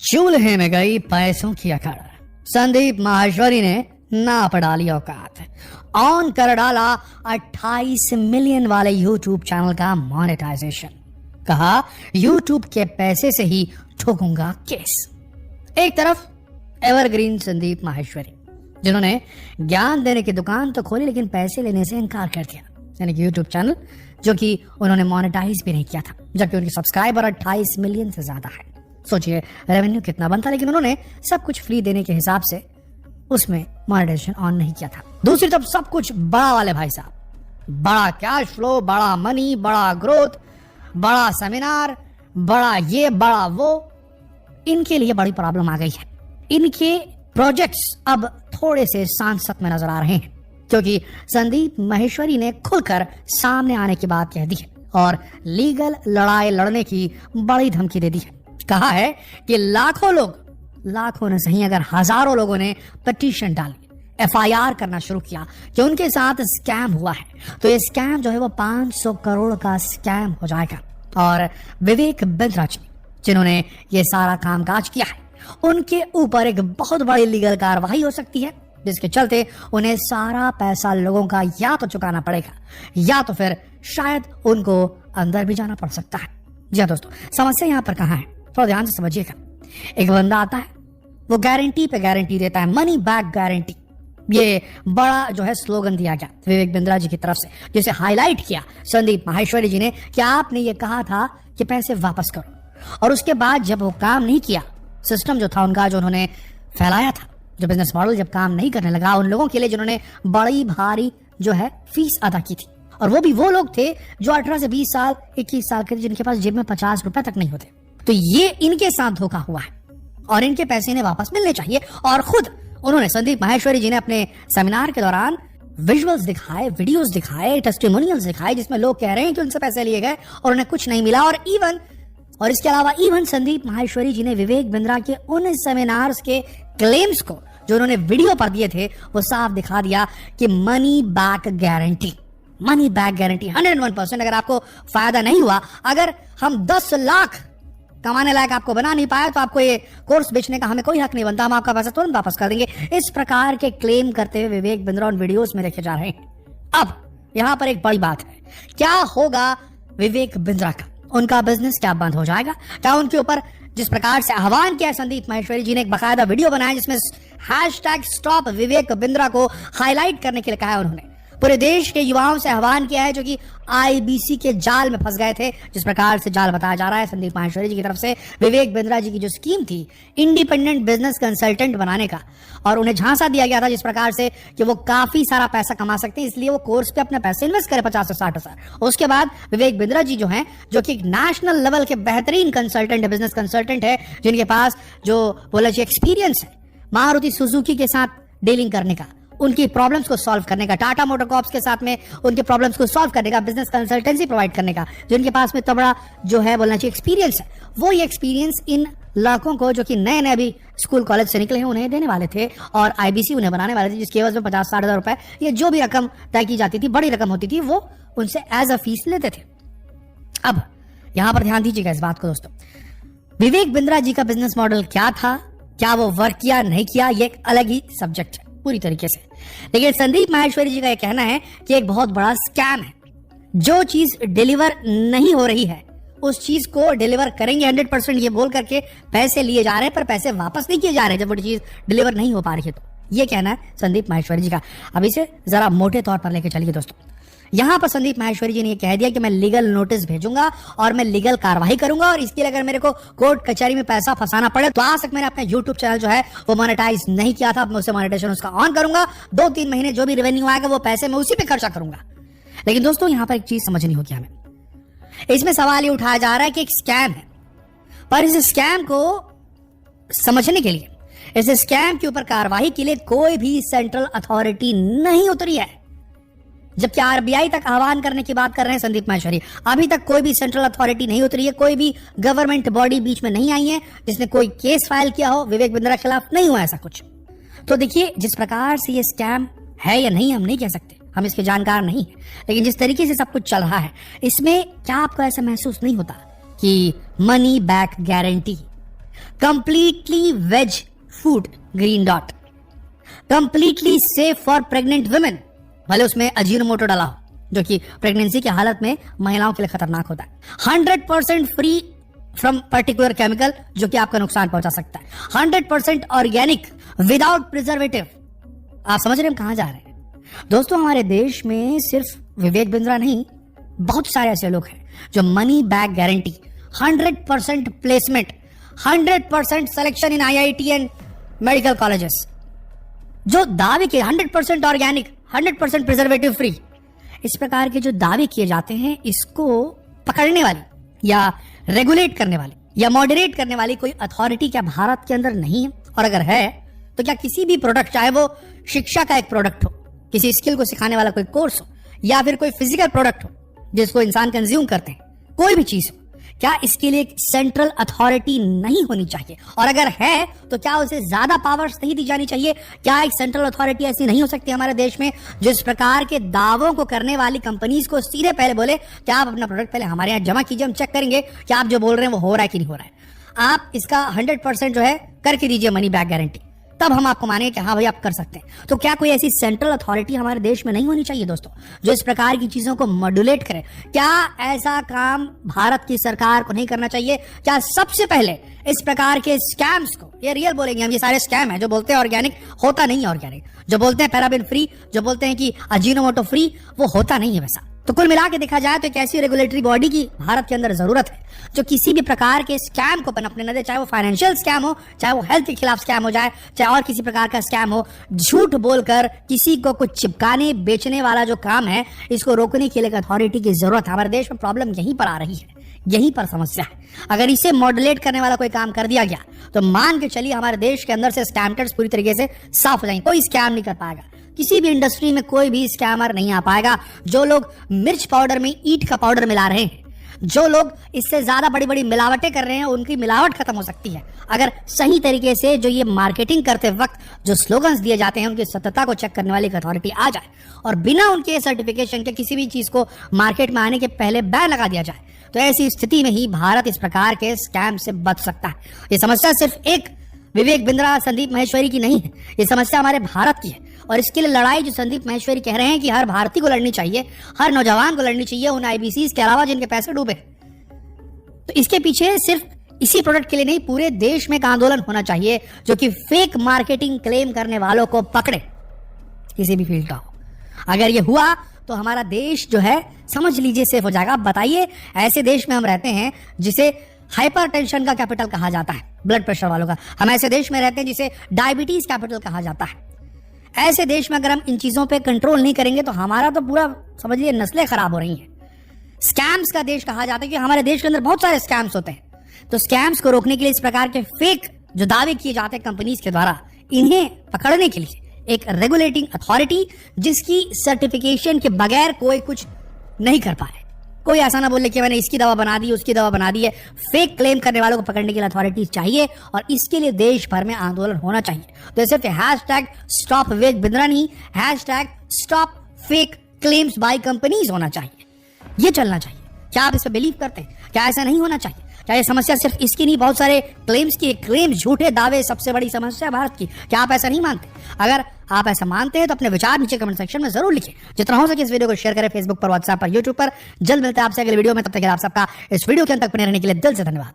चूल्हे में गई पैसों की अकड़, संदीप माहेश्वरी ने नाप डाली औकात, ऑन कर डाला 28 मिलियन वाले यूट्यूब चैनल का मोनेटाइजेशन। कहा यूट्यूब के पैसे से ही ठोकूंगा केस। एक तरफ एवरग्रीन संदीप माहेश्वरी, जिन्होंने ज्ञान देने की दुकान तो खोली लेकिन पैसे लेने से इनकार कर दिया, यानी कि यूट्यूब चैनल जो कि उन्होंने मोनेटाइज भी नहीं किया था, जबकि उनके सब्सक्राइबर 28 मिलियन से ज्यादा है। सोचिए रेवेन्यू कितना बनता, लेकिन उन्होंने सब कुछ फ्री देने के हिसाब से उसमें मोनेटाइजेशन ऑन नहीं किया था। दूसरी तरफ सब कुछ बड़ा वाले भाई साहब, बड़ा कैश फ्लो, बड़ा मनी, बड़ा ग्रोथ, बड़ा सेमिनार, बड़ा ये बड़ा वो, इनके लिए बड़ी प्रॉब्लम आ गई है। इनके प्रोजेक्ट्स अब थोड़े से सांसत में नजर आ रहे हैं, क्योंकि संदीप माहेश्वरी ने खुलकर सामने आने की बात कह दी है और लीगल लड़ाई लड़ने की बड़ी धमकी दे दी है। कहा है कि लाखों ने सही अगर हजारों लोगों ने पिटीशन डाली, एफआईआर करना शुरू किया कि उनके साथ स्कैम हुआ है, तो ये स्कैम जो है वो 500 करोड़ का स्कैम हो जाएगा। और विवेक बिंद्रा जी, जिन्होंने ये सारा कामकाज किया है, उनके ऊपर एक बहुत बड़ी लीगल कार्रवाई हो सकती है, जिसके चलते उन्हें सारा पैसा लोगों का या तो चुकाना पड़ेगा या तो फिर शायद उनको अंदर भी जाना पड़ सकता है। जी हाँ दोस्तों, समस्या यहाँ पर कहाँ है, थोड़ा ध्यान से समझिएगा। एक बंदा आता है, वो गारंटी पे गारंटी देता है, मनी बैक गारंटी। ये बड़ा जो है स्लोगन दिया गया विवेक बिंद्रा जी की तरफ से, जिसे हाईलाइट किया संदीप माहेश्वरी जी ने कि आपने ये कहा था कि पैसे वापस करो, और उसके बाद जब वो काम नहीं किया, सिस्टम जो था उनका जो उन्होंने फैलाया था, जो बिजनेस मॉडल जब काम नहीं करने लगा, उन लोगों के लिए जिन्होंने बड़ी भारी जो है फीस अदा की थी, और वो भी वो लोग थे जो 18 से 20 साल 21 साल के थे, जिनके पास जेब में 50 रुपए तक नहीं होते। तो ये इनके साथ धोखा हुआ है और इनके पैसे इन्हें वापस मिलने चाहिए। और खुद उन्होंने संदीप माहेश्वरी जी ने अपने सेमिनार के दौरान विजुअल्स दिखाए, वीडियोस दिखाए, टेस्टिमोनियल्स दिखाए, जिसमें लोग कह रहे हैं कि उनसे पैसे लिए गए और उन्हें कुछ नहीं मिला। और इसके अलावा इवन संदीप माहेश्वरी जी ने विवेक बिंद्रा के उन सेमिनार्स के क्लेम्स को जो उन्होंने वीडियो पर दिए थे, वो साफ दिखा दिया कि मनी बैक गारंटी 101%। अगर आपको फायदा नहीं हुआ, अगर हम 10 लाख कमाने लायक आपको बना नहीं पाए, तो आपको ये कोर्स बेचने का हमें कोई हक नहीं बनता, हम आपका पैसा तुरंत वापस कर देंगे। इस प्रकार के क्लेम करते हुए विवेक बिंद्रा उन वीडियोस में देखे जा रहे हैं। अब यहां पर एक बड़ी बात है, क्या होगा विवेक बिंद्रा का? उनका बिजनेस क्या बंद हो जाएगा? क्या उनके ऊपर जिस प्रकार से आह्वान किया संदीप माहेश्वरी जी ने, एक बकायदा वीडियो बनाया जिसमें #स्टॉप विवेक बिंद्रा को हाईलाइट करने के लिए कहा है, उन्होंने पूरे देश के युवाओं से आह्वान किया है जो कि आईबीसी के जाल में फंस गए थे, जिस प्रकार से जाल बताया जा रहा है संदीप माहेश्वरी जी की तरफ से। विवेक बिंद्रा जी की जो स्कीम थी इंडिपेंडेंट बिजनेस कंसल्टेंट बनाने का, और उन्हें झांसा दिया गया था जिस प्रकार से कि वो काफी सारा पैसा कमा सकते हैं, इसलिए वो कोर्स पे अपने पैसे इन्वेस्ट करें 50 से 60 हजार। उसके बाद विवेक बिंद्रा जी जो हैं, जो कि नेशनल लेवल के बेहतरीन कंसल्टेंट है, बिजनेस कंसल्टेंट है, जिनके पास जो बोला जी एक्सपीरियंस है मारुति सुजुकी के साथ डीलिंग करने का, उनकी प्रॉब्लम्स को सॉल्व करने का, टाटा मोटर कॉर्प्स के साथ में उनके प्रॉब्लम्स को सॉल्व करने का, बिजनेस कंसल्टेंसी प्रोवाइड करने का, जिनके पास में तो बड़ा जो है बोलना चाहिए एक्सपीरियंस है, वो ये एक्सपीरियंस इन लड़कों को जो कि नए नए अभी स्कूल कॉलेज से निकले हैं उन्हें देने वाले थे, और आईबीसी उन्हें बनाने वाले थे, जिसके एवज में 50-60 हजार रुपए, ये जो भी रकम तय की जाती थी, बड़ी रकम होती थी, वो उनसे एज अ फीस लेते थे। अब यहां पर ध्यान दीजिएगा इस बात को दोस्तों, विवेक बिंद्रा जी का बिजनेस मॉडल क्या था, क्या वो वर्क किया नहीं किया, ये एक अलग ही सब्जेक्ट है पूरी तरीके से। लेकिन संदीप माहेश्वरी जी का यह कहना है कि एक बहुत बड़ा स्कैम है, जो चीज डिलीवर नहीं हो रही है उस चीज को डिलीवर करेंगे 100%, ये बोल करके पैसे लिए जा रहे हैं, पर पैसे वापस नहीं किए जा रहे जब वो चीज डिलीवर नहीं हो पा रही है। तो ये कहना है संदीप माहेश्वरी जी का। अब इसे जरा मोटे तौर पर लेके चलिए दोस्तों। यहां पर संदीप माहेश्वरी जी ने कह दिया कि मैं लीगल नोटिस भेजूंगा और मैं लीगल कार्रवाई करूंगा, और इसके लिए अगर मेरे को कोर्ट कचहरी में पैसा फंसाना पड़े तो आज तक मैंने अपना यूट्यूब चैनल जो है वो मोनेटाइज नहीं किया था, अब मैं उसे मोनेटाइजेशन उसका ऑन करूंगा, 2-3 महीने जो भी रेवेन्यू आएगा वो पैसे मैं उसी पे खर्चा करूंगा। लेकिन दोस्तों यहां पर एक चीज समझनी होगी हमें, इसमें सवाल ये उठाया जा रहा है कि एक स्कैम है, पर इस स्कैम को समझने के लिए, इस स्कैम के ऊपर कार्रवाई के लिए कोई भी सेंट्रल अथॉरिटी नहीं उतरी है। जबकि आरबीआई तक आह्वान करने की बात कर रहे हैं संदीप माहेश्वरी, अभी तक कोई भी सेंट्रल अथॉरिटी नहीं उतरी है, कोई भी गवर्नमेंट बॉडी बीच में नहीं आई है जिसने कोई केस फाइल किया हो विवेक बिंद्रा के खिलाफ, नहीं हुआ ऐसा कुछ। तो देखिए जिस प्रकार से ये स्कैम है या नहीं हम नहीं कह सकते, हम इसके जानकार नहीं है, लेकिन जिस तरीके से सब कुछ चल रहा है इसमें क्या आपको ऐसा महसूस नहीं होता कि money back guarantee, completely veg food, green dot. Completely safe for pregnant women, भले उसमें अजीनोमोटो डाला हो, जो कि प्रेगनेंसी की हालत में महिलाओं के लिए खतरनाक होता है। 100% फ्री फ्रॉम पर्टिकुलर केमिकल, जो कि आपका नुकसान पहुंचा सकता है। 100% ऑर्गेनिक विदाउट प्रिजर्वेटिव। आप समझ रहे हैं हम कहां जा रहे हैं? दोस्तों, हमारे देश में सिर्फ विवेक बिंद्रा नहीं, बहुत सारे ऐसे लोग हैं जो money back guarantee, 100% placement, 100% selection in IIT and medical colleges, जो दावे किए 100% ऑर्गेनिक, 100% प्रिजर्वेटिव फ्री, इस प्रकार के जो दावे किए जाते हैं, इसको पकड़ने वाली या रेगुलेट करने वाली या मॉडरेट करने वाली कोई अथॉरिटी क्या भारत के अंदर नहीं है? और अगर है तो क्या किसी भी प्रोडक्ट, चाहे वो शिक्षा का एक प्रोडक्ट हो, किसी स्किल को सिखाने वाला कोई कोर्स हो, या फिर कोई फिजिकल प्रोडक्ट हो जिसको इंसान कंज्यूम करते हैं, कोई भी चीज हो, क्या इसके लिए एक सेंट्रल अथॉरिटी नहीं होनी चाहिए? और अगर है तो क्या उसे ज्यादा पावर्स नहीं दी जानी चाहिए? क्या एक सेंट्रल अथॉरिटी ऐसी नहीं हो सकती हमारे देश में जिस प्रकार के दावों को करने वाली कंपनीज को सीधे पहले बोले कि आप अपना प्रोडक्ट पहले हमारे यहाँ जमा कीजिए, हम चेक करेंगे कि आप जो बोल रहे हैं वो हो रहा है कि नहीं हो रहा है। आप इसका 100% जो है करके दीजिए मनी बैक गारंटी, तब हम आपको मानेंगे कि हाँ भाई आप कर सकते हैं। तो क्या कोई ऐसी सेंट्रल अथॉरिटी हमारे देश में नहीं होनी चाहिए दोस्तों, जो इस प्रकार की चीजों को मॉड्यूलेट करे? क्या ऐसा काम भारत की सरकार को नहीं करना चाहिए? क्या सबसे पहले इस प्रकार के स्कैम्स को, ये रियल बोलेंगे हम, ये सारे स्कैम है, जो बोलते हैं ऑर्गेनिक, होता नहीं है ऑर्गेनिक, जो बोलते हैं पैराबेन फ्री, जो बोलते हैं कि अजीनोमोटो फ्री, वो होता नहीं है वैसा। तो कुल मिला के देखा जाए तो एक ऐसी रेगुलेटरी बॉडी की भारत के अंदर जरूरत है जो किसी भी प्रकार के स्कैम को पनपने न दे, चाहे वो फाइनेंशियल स्कैम हो, चाहे वो हेल्थ के खिलाफ स्कैम हो जाए, चाहे और किसी प्रकार का स्कैम हो। झूठ बोलकर किसी को कुछ चिपकाने बेचने वाला जो काम है, इसको रोकने के लिए अथॉरिटी की जरूरत है। हमारे देश में प्रॉब्लम यहीं पर आ रही है, यहीं पर समस्या है। अगर इसे मॉडुलेट करने वाला कोई काम कर दिया गया तो मान के चलिए हमारे देश के अंदर से स्टैंडर्ड्स पूरी तरीके से साफ हो जाएंगे, कोई स्कैम नहीं कर पाएगा, किसी भी इंडस्ट्री में कोई भी स्कैमर नहीं आ पाएगा। जो लोग मिर्च पाउडर में ईंट का पाउडर मिला रहे हैं, जो लोग इससे ज्यादा बड़ी बड़ी मिलावटें कर रहे हैं, उनकी मिलावट खत्म हो सकती है अगर सही तरीके से जो ये मार्केटिंग करते वक्त जो स्लोगन्स दिए जाते हैं उनकी सत्यता को चेक करने वाली एक अथॉरिटी आ जाए और बिना उनके सर्टिफिकेशन के किसी भी चीज को मार्केट में आने के पहले बैन लगा दिया जाए, तो ऐसी स्थिति में ही भारत इस प्रकार के स्कैम से बच सकता है। ये समस्या सिर्फ एक विवेक बिंद्रा, संदीप माहेश्वरी की नहीं है, ये समस्या हमारे भारत की है। और इसके लिए लड़ाई जो संदीप माहेश्वरी कह रहे हैं कि हर भारतीय को लड़नी चाहिए, हर नौजवान को लड़नी चाहिए, उन IBCs के अलावा जिनके पैसे डूबे, तो इसके पीछे सिर्फ इसी प्रोडक्ट के लिए नहीं, पूरे देश में एक आंदोलन होना चाहिए जो कि फेक मार्केटिंग क्लेम करने वालों को पकड़े, किसी भी फील्ड का हो। अगर ये हुआ तो हमारा देश जो है समझ लीजिए सेफ हो जाएगा। बताइए, ऐसे देश में हम रहते हैं जिसे हाइपरटेंशन का कैपिटल कहा जाता है, ब्लड प्रेशर वालों का। हम ऐसे देश में रहते हैं जिसे डायबिटीज कैपिटल कहा जाता है। ऐसे देश में अगर हम इन चीजों पे कंट्रोल नहीं करेंगे तो हमारा तो पूरा समझ लीजिए नस्लें खराब हो रही हैं। स्कैम्स का देश कहा जाता है कि हमारे देश के अंदर बहुत सारे स्कैम्स होते हैं। तो स्कैम्स को रोकने के लिए इस प्रकार के फेक जो दावे किए जाते हैं कंपनीज के द्वारा, इन्हें पकड़ने के लिए एक रेगुलेटिंग अथॉरिटी जिसकी सर्टिफिकेशन के बगैर कोई कुछ नहीं कर पाए, कोई ऐसा ना बोले कि मैंने इसकी दवा बना दी, उसकी दवा बना दी है। फेक क्लेम करने वालों को पकड़ने के लिए अथॉरिटी चाहिए और इसके लिए देश भर में आंदोलन होना चाहिए। तो सिर्फ हैशटैग स्टॉप विवेक बिंद्रा नहीं, hashtag stop fake claims by companies होना चाहिए, ये चलना चाहिए। क्या आप इस पर बिलीव करते हैं? क्या ऐसा नहीं होना चाहिए? क्या ये समस्या सिर्फ इसकी नहीं, बहुत सारे क्लेम्स की, क्लेम झूठे दावे सबसे बड़ी समस्या भारत की? क्या आप ऐसा नहीं मानते? अगर आप ऐसा मानते हैं तो अपने विचार नीचे कमेंट सेक्शन में जरूर लिखिए। जितना हो सके इस वीडियो को शेयर करें, फेसबुक पर, व्हाट्सएप पर, यूट्यूब पर। जल्द मिलते हैं आपसे अगले वीडियो में, तब तक आप सबका इस वीडियो के अंत तक बने रहने के लिए दिल से धन्यवाद।